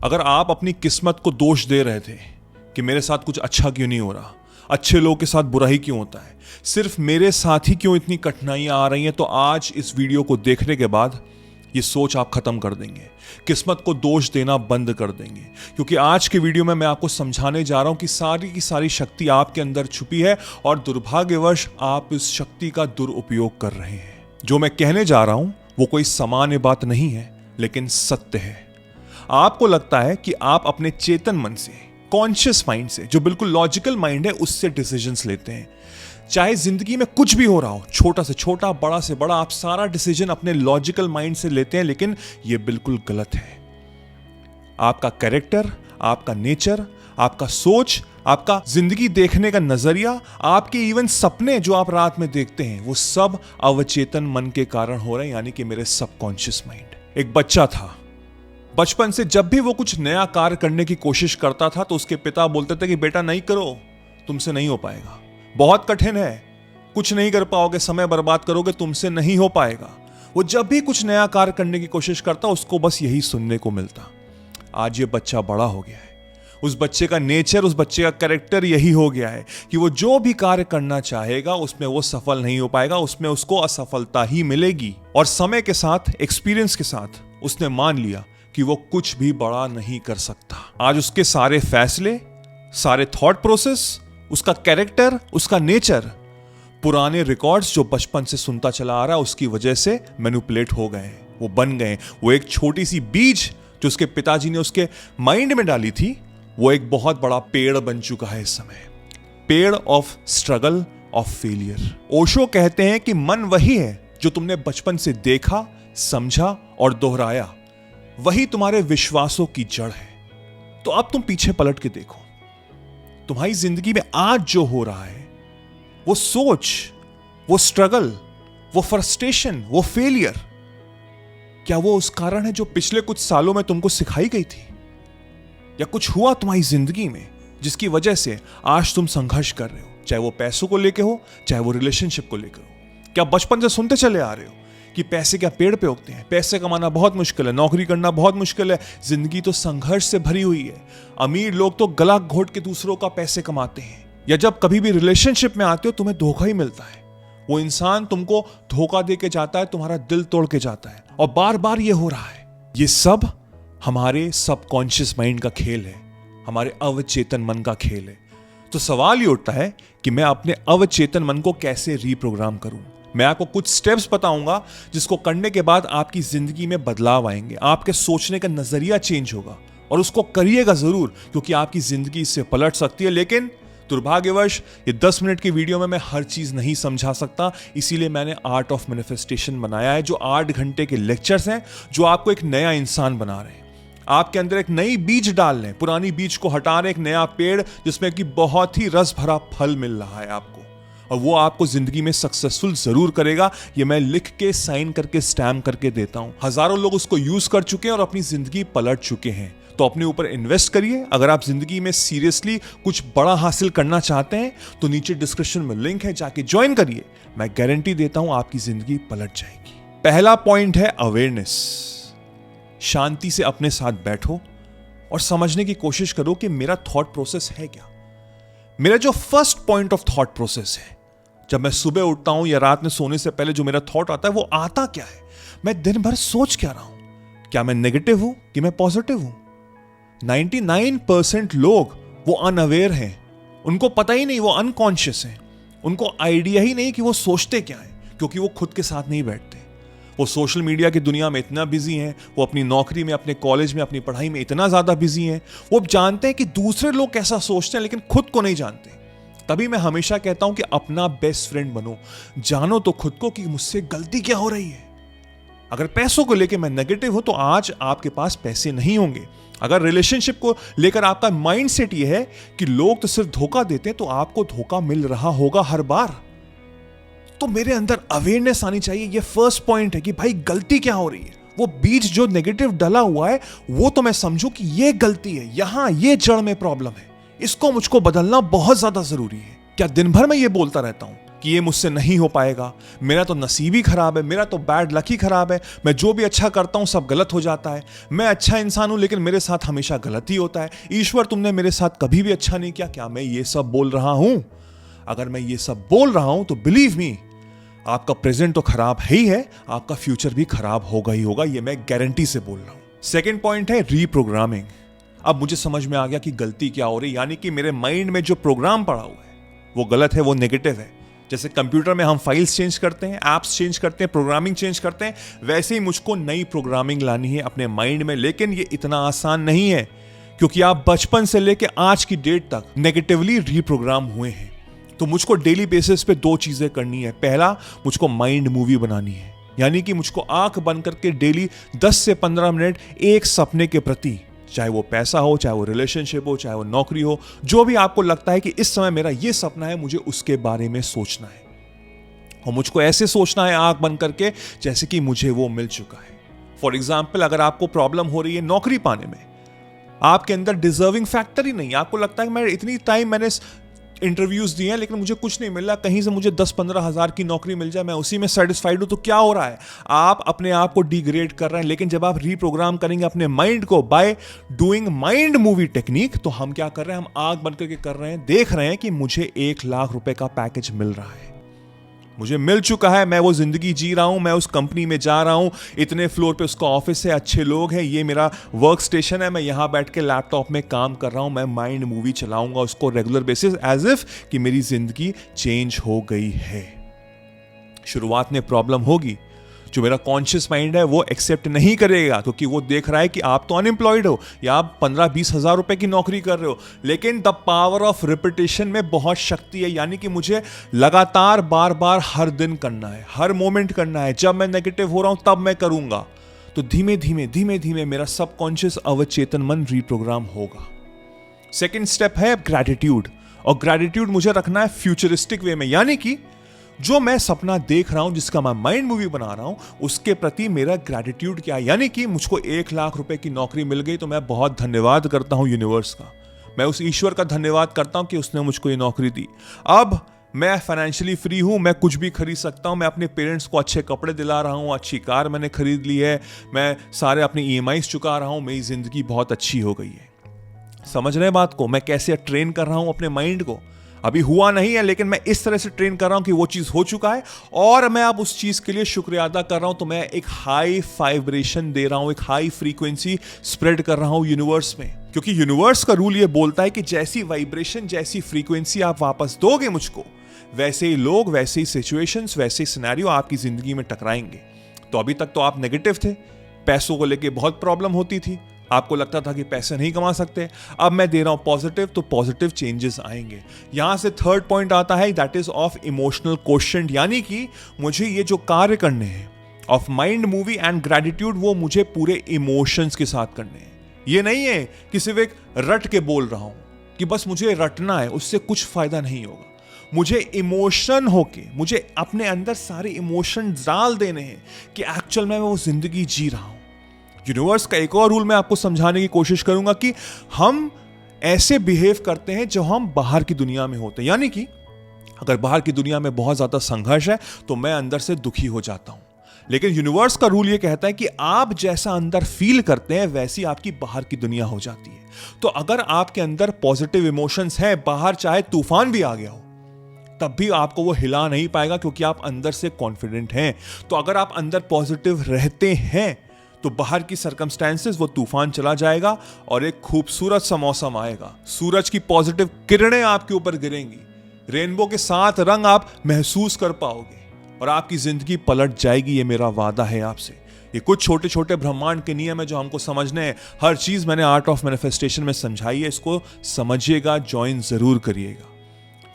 अगर आप अपनी किस्मत को दोष दे रहे थे कि मेरे साथ कुछ अच्छा क्यों नहीं हो रहा, अच्छे लोगों के साथ बुरा ही क्यों होता है, सिर्फ मेरे साथ ही क्यों इतनी कठिनाइयां आ रही हैं, तो आज इस वीडियो को देखने के बाद ये सोच आप खत्म कर देंगे, किस्मत को दोष देना बंद कर देंगे। क्योंकि आज के वीडियो में मैं आपको समझाने जा रहा हूं कि सारी की सारी शक्ति आपके अंदर छुपी है और दुर्भाग्यवश आप इस शक्ति का दुरुपयोग कर रहे हैं। जो मैं कहने जा रहा हूं वो कोई सामान्य बात नहीं है, लेकिन सत्य है। आपको लगता है कि आप अपने चेतन मन से, कॉन्शियस माइंड से, जो बिल्कुल लॉजिकल माइंड है, उससे डिसीजंस लेते हैं। चाहे जिंदगी में कुछ भी हो रहा हो, छोटा से छोटा, बड़ा से बड़ा, आप सारा डिसीजन अपने लॉजिकल माइंड से लेते हैं, लेकिन यह बिल्कुल गलत है। आपका कैरेक्टर, आपका नेचर, आपका सोच, आपका जिंदगी देखने का नजरिया, आपके इवन सपने जो आप रात में देखते हैं, वो सब अवचेतन मन के कारण हो रहे हैं, यानी कि मेरे सबकॉन्शियस माइंड। एक बच्चा था, बचपन से जब भी वो कुछ नया कार्य करने की कोशिश करता था तो उसके पिता बोलते थे कि बेटा नहीं करो, तुमसे नहीं हो पाएगा, बहुत कठिन है, कुछ नहीं कर पाओगे, समय बर्बाद करोगे, तुमसे नहीं हो पाएगा। वो जब भी कुछ नया कार्य करने की कोशिश करता उसको बस यही सुनने को मिलता। आज ये बच्चा बड़ा हो गया है, उस बच्चे का नेचर, उस बच्चे का कैरेक्टर यही हो गया है कि वो जो भी कार्य करना चाहेगा उसमें वो सफल नहीं हो पाएगा, उसमें उसको असफलता ही मिलेगी। और समय के साथ, एक्सपीरियंस के साथ उसने मान लिया कि वो कुछ भी बड़ा नहीं कर सकता। आज उसके सारे फैसले, सारे थॉट प्रोसेस, उसका कैरेक्टर, उसका नेचर पुराने रिकॉर्ड्स जो बचपन से सुनता चला आ रहा है उसकी वजह से मैनिपुलेट हो गए, वो बन गए। वो एक छोटी सी बीज जो उसके पिताजी ने उसके माइंड में डाली थी, वो एक बहुत बड़ा पेड़ बन चुका है इस समय। पेड़ of struggle, of failure. Osho कहते हैं कि मन वही है जो तुमने बचपन से देखा, समझा और दोहराया, वही तुम्हारे विश्वासों की जड़ है। तो अब तुम पीछे पलट के देखो, तुम्हारी जिंदगी में आज जो हो रहा है, वो सोच, वो स्ट्रगल, वो फ्रस्ट्रेशन, वो फेलियर, क्या वो उस कारण है जो पिछले कुछ सालों में तुमको सिखाई गई थी? या कुछ हुआ तुम्हारी जिंदगी में जिसकी वजह से आज तुम संघर्ष कर रहे हो, चाहे वो पैसों को लेके हो, चाहे वो रिलेशनशिप को लेकर हो? क्या बचपन से सुनते चले आ रहे हो कि पैसे क्या पेड़ पे उगते हैं, पैसे कमाना बहुत मुश्किल है, नौकरी करना बहुत मुश्किल है, जिंदगी तो संघर्ष से भरी हुई है, अमीर लोग तो गला घोट के दूसरों का पैसे कमाते हैं। या जब कभी भी रिलेशनशिप में आते हो तुम्हें धोखा ही मिलता है, वो इंसान तुमको धोखा दे के जाता है, तुम्हारा दिल तोड़ के जाता है, और बार बार ये हो रहा है। ये सब हमारे सबकॉन्शियस माइंड का खेल है, हमारे अवचेतन मन का खेल है। तो सवाल ये उठता है कि मैं अपने अवचेतन मन को कैसे रीप्रोग्राम करूं। मैं आपको कुछ स्टेप्स बताऊंगा जिसको करने के बाद आपकी जिंदगी में बदलाव आएंगे, आपके सोचने का नजरिया चेंज होगा, और उसको करिएगा जरूर, क्योंकि आपकी जिंदगी इससे पलट सकती है। लेकिन दुर्भाग्यवश ये 10 मिनट की वीडियो में मैं हर चीज नहीं समझा सकता, इसीलिए मैंने आर्ट ऑफ मैनिफेस्टेशन बनाया है, जो 8 घंटे के लेक्चर्स हैं, जो आपको एक नया इंसान बना रहे हैं, आपके अंदर एक नई बीज डाल रहे हैं, पुरानी बीज को हटा रहे, एक नया पेड़ जिसमें कि बहुत ही रस भरा फल मिल रहा है आपको, और वो आपको जिंदगी में सक्सेसफुल जरूर करेगा। ये मैं लिख के, साइन करके, स्टैम्प करके देता हूं। हजारों लोग उसको यूज कर चुके हैं और अपनी जिंदगी पलट चुके हैं। तो अपने ऊपर इन्वेस्ट करिए। अगर आप जिंदगी में सीरियसली कुछ बड़ा हासिल करना चाहते हैं तो नीचे डिस्क्रिप्शन में लिंक है, जाके ज्वाइन करिए। मैं गारंटी देता हूं आपकी जिंदगी पलट जाएगी। पहला पॉइंट है अवेयरनेस। शांति से अपने साथ बैठो और समझने की कोशिश करो कि मेरा थॉट प्रोसेस है क्या। मेरा जो first point of thought process है, जब मैं सुबह उठता हूं या रात में सोने से पहले जो मेरा थॉट आता है, वो आता क्या है? मैं दिन भर सोच क्या रहा हूं? क्या मैं नेगेटिव हूं कि मैं पॉजिटिव हूं? 99% लोग वो अनअवेयर हैं, उनको पता ही नहीं, वो अनकॉन्शियस हैं, उनको आइडिया ही नहीं कि वो सोचते क्या है, क्योंकि वो खुद के साथ नहीं बैठते। वो सोशल मीडिया की दुनिया में इतना बिजी हैं, वो अपनी नौकरी में, अपने कॉलेज में, अपनी पढ़ाई में इतना ज्यादा बिजी हैं, वो जानते हैं कि दूसरे लोग कैसा सोचते हैं, लेकिन खुद को नहीं जानते। तभी मैं हमेशा कहता हूं कि अपना बेस्ट फ्रेंड बनो, जानो तो खुद को कि मुझसे गलती क्या हो रही है। अगर पैसों को लेकर मैं नेगेटिव हूं तो आज आपके पास पैसे नहीं होंगे। अगर रिलेशनशिप को लेकर आपका माइंडसेट ये है कि लोग तो सिर्फ धोखा देते हैं, तो आपको धोखा मिल रहा होगा हर बार। तो मेरे अंदर अवेयरनेस आनी चाहिए। ये फर्स्ट पॉइंट है कि भाई गलती क्या हो रही है। वो बीज जो नेगेटिव डला हुआ है वो तो मैं समझूं कि ये गलती है, यहां ये जड़ में प्रॉब्लम है, इसको मुझको बदलना बहुत ज्यादा जरूरी है। क्या दिन भर मैं ये बोलता रहता हूं कि ये मुझसे नहीं हो पाएगा, मेरा तो नसीब ही खराब है, मेरा तो बैड लक ही खराब है, मैं जो भी अच्छा करता हूं सब गलत हो जाता है, मैं अच्छा इंसान हूं लेकिन मेरे साथ हमेशा गलत ही होता है, ईश्वर तुमने मेरे साथ कभी भी अच्छा नहीं किया। क्या मैं ये सब बोल रहा हूं? अगर मैं ये सब बोल रहा हूं तो बिलीव मी, आपका प्रेजेंट तो खराब है ही है, आपका फ्यूचर भी खराब होगा ही होगा, ये मैं गारंटी से बोल रहा हूं। सेकेंड पॉइंट है रीप्रोग्रामिंग। अब मुझे समझ में आ गया कि गलती क्या हो रही, यानी कि मेरे माइंड में जो प्रोग्राम पड़ा हुआ है वो गलत है, वो नेगेटिव है। जैसे कंप्यूटर में हम फाइल्स चेंज करते हैं, एप्स चेंज करते हैं, प्रोग्रामिंग चेंज करते हैं, वैसे ही मुझको नई प्रोग्रामिंग लानी है अपने माइंड में। लेकिन ये इतना आसान नहीं है, क्योंकि आप बचपन से लेकर आज की डेट तक नेगेटिवली रीप्रोग्राम हुए हैं। तो मुझको डेली बेसिस पे दो चीजें करनी है। पहला, मुझको माइंड मूवी बनानी है, यानी कि मुझको आंख बंद करके डेली 10 से 15 मिनट एक सपने के प्रति, चाहे वो पैसा हो, चाहे वो रिलेशनशिप हो, चाहे वो नौकरी हो, जो भी आपको लगता है कि इस समय मेरा ये सपना है, मुझे उसके बारे में सोचना है। और मुझको ऐसे सोचना है आंख बंद करके जैसे कि मुझे वो मिल चुका है। फॉर एग्जाम्पल, अगर आपको प्रॉब्लम हो रही है नौकरी पाने में, आपके अंदर डिजर्विंग फैक्टर ही नहीं, आपको लगता है कि मैं इतनी टाइम मैंने इंटरव्यूज दिए हैं लेकिन मुझे कुछ नहीं मिल रहा, कहीं से मुझे 10-15 हज़ार की नौकरी मिल जाए, मैं उसी में सेटिस्फाइड हूं, तो क्या हो रहा है? आप अपने आप को डिग्रेड कर रहे हैं। लेकिन जब आप रीप्रोग्राम करेंगे अपने माइंड को by doing mind movie technique, तो हम क्या कर रहे हैं? हम आंख बंद करके कर रहे हैं, देख रहे हैं कि मुझे 1 लाख रुपए का पैकेज मिल रहा है, मुझे मिल चुका है, मैं वो जिंदगी जी रहा हूं, मैं उस कंपनी में जा रहा हूं, इतने फ्लोर पे उसका ऑफिस है, अच्छे लोग हैं, ये मेरा वर्क स्टेशन है, मैं यहां बैठ के लैपटॉप में काम कर रहा हूं, मैं माइंड मूवी चलाऊंगा उसको रेगुलर बेसिस, एज इफ कि मेरी जिंदगी चेंज हो गई है। शुरुआत में प्रॉब्लम होगी, जो मेरा कॉन्शियस माइंड है वो एक्सेप्ट नहीं करेगा, क्योंकि वो देख रहा है कि आप तो अनएम्प्लॉयड हो या आप 15-20 हज़ार रुपए की नौकरी कर रहे हो। लेकिन द पावर ऑफ रिपीटेशन में बहुत शक्ति है, यानी कि मुझे लगातार बार बार हर दिन करना है, हर मोमेंट करना है। जब मैं नेगेटिव हो रहा हूं तब मैं करूंगा, तो धीमे धीमे मेरा सबकॉन्शियस अवचेतन मन रीप्रोग्राम होगा। सेकेंड स्टेप है ग्रैटिट्यूड, और ग्रैटिट्यूड मुझे रखना है फ्यूचरिस्टिक वे में, यानी कि जो मैं सपना देख रहा हूं, जिसका मैं माइंड मूवी बना रहा हूं, उसके प्रति मेरा ग्रैटिट्यूड क्या है। यानी कि मुझको 1 लाख रुपए की नौकरी मिल गई तो मैं बहुत धन्यवाद करता हूं यूनिवर्स का, मैं उस ईश्वर का धन्यवाद करता हूं कि उसने मुझको ये नौकरी दी। अब मैं फाइनेंशियली फ्री हूं, मैं कुछ भी खरीद सकता हूं, मैं अपने पेरेंट्स को अच्छे कपड़े दिला रहा हूं, अच्छी कार मैंने खरीद ली है, मैं सारे अपने EMIs चुका रहा हूं, मेरी जिंदगी बहुत अच्छी हो गई है। समझ रहे हैं बात को? मैं कैसे ट्रेन कर रहा हूं अपने माइंड को। अभी हुआ नहीं है, लेकिन मैं इस तरह से ट्रेन कर रहा हूं कि वो चीज हो चुका है और मैं अब उस चीज के लिए शुक्रिया अदा कर रहा हूं। तो मैं एक हाई वाइब्रेशन दे रहा हूं, एक हाई फ्रीक्वेंसी स्प्रेड कर रहा हूं यूनिवर्स में, क्योंकि यूनिवर्स का रूल ये बोलता है कि जैसी वाइब्रेशन, जैसी फ्रीक्वेंसी आप वापस दोगे मुझको, वैसे ही लोग, वैसे ही सिचुएशंस, वैसे ही सिनेरियो आपकी जिंदगी में टकराएंगे। तो अभी तक तो आप नेगेटिव थे, पैसों को लेके बहुत प्रॉब्लम होती थी, आपको लगता था कि पैसे नहीं कमा सकते। अब मैं दे रहा हूं पॉजिटिव, तो पॉजिटिव चेंजेस आएंगे। यहां से थर्ड पॉइंट आता है, that is of emotional quotient, यानी कि मुझे ये जो कार्य करने हैं of mind movie and gratitude, वो मुझे पूरे इमोशंस के साथ करने हैं। ये नहीं है कि सिर्फ एक रट के बोल रहा हूं कि बस मुझे रटना है, उससे कुछ फायदा नहीं होगा। मुझे इमोशन होके, मुझे अपने अंदर सारे इमोशन डाल देने हैं कि एक्चुअल में मैं वो जिंदगी जी रहा हूं। यूनिवर्स का एक और रूल मैं आपको समझाने की कोशिश करूंगा कि हम ऐसे बिहेव करते हैं जो हम बाहर की दुनिया में होते हैं। यानी कि अगर बाहर की दुनिया में बहुत ज्यादा संघर्ष है तो मैं अंदर से दुखी हो जाता हूं, लेकिन यूनिवर्स का रूल ये कहता है कि आप जैसा अंदर फील करते हैं वैसी आपकी बाहर की दुनिया हो जाती है। तो अगर आपके अंदर पॉजिटिव इमोशंस हैं, बाहर चाहे तूफान भी आ गया हो तब भी आपको वो हिला नहीं पाएगा, क्योंकि आप अंदर से कॉन्फिडेंट हैं। तो अगर आप अंदर पॉजिटिव रहते हैं तो बाहर की सर्कमस्टेंसेस, वो तूफान चला जाएगा और एक खूबसूरत सा मौसम आएगा। सूरज की पॉजिटिव किरणें आपके ऊपर गिरेंगी, रेनबो के 7 रंग आप महसूस कर पाओगे और आपकी जिंदगी पलट जाएगी। ये मेरा वादा है आपसे। ये कुछ छोटे छोटे ब्रह्मांड के नियम है जो हमको समझने हैं। हर चीज मैंने आर्ट ऑफ मैनिफेस्टेशन में समझाई है, इसको समझिएगा, ज्वाइन जरूर करिएगा।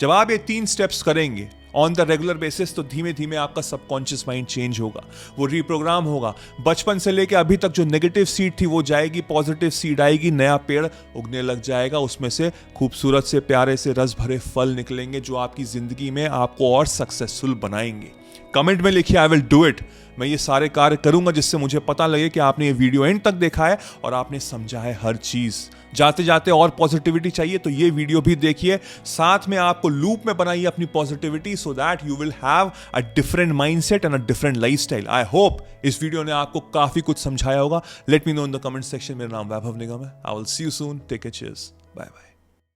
जब आप ये 3 स्टेप्स करेंगे ऑन द रेगुलर बेसिस, तो धीमे धीमे आपका सबकॉन्शियस माइंड चेंज होगा, वो रीप्रोग्राम होगा। बचपन से लेके अभी तक जो नेगेटिव सीड थी वो जाएगी, पॉजिटिव सीड आएगी, नया पेड़ उगने लग जाएगा, उसमें से खूबसूरत से, प्यारे से, रस भरे फल निकलेंगे जो आपकी जिंदगी में आपको और सक्सेसफुल बनाएंगे। कमेंट में लिखिए आई विल डू इट। मैं ये सारे कार्य करूंगा जिससे मुझे पता लगे कि आपने ये वीडियो एंड तक देखा है और आपने समझा है हर चीज जाते जाते और पॉजिटिविटी चाहिए तो ये वीडियो भी देखिए, साथ में आपको लूप में बनाइए अपनी positivity, so that you will have a different mindset and a different lifestyle. I hope इस वीडियो ने आपको काफी कुछ समझाया होगा। Let me know in the comment section. मेरा नाम वैभव निगम है। I will see you soon. Take care, cheers, bye bye.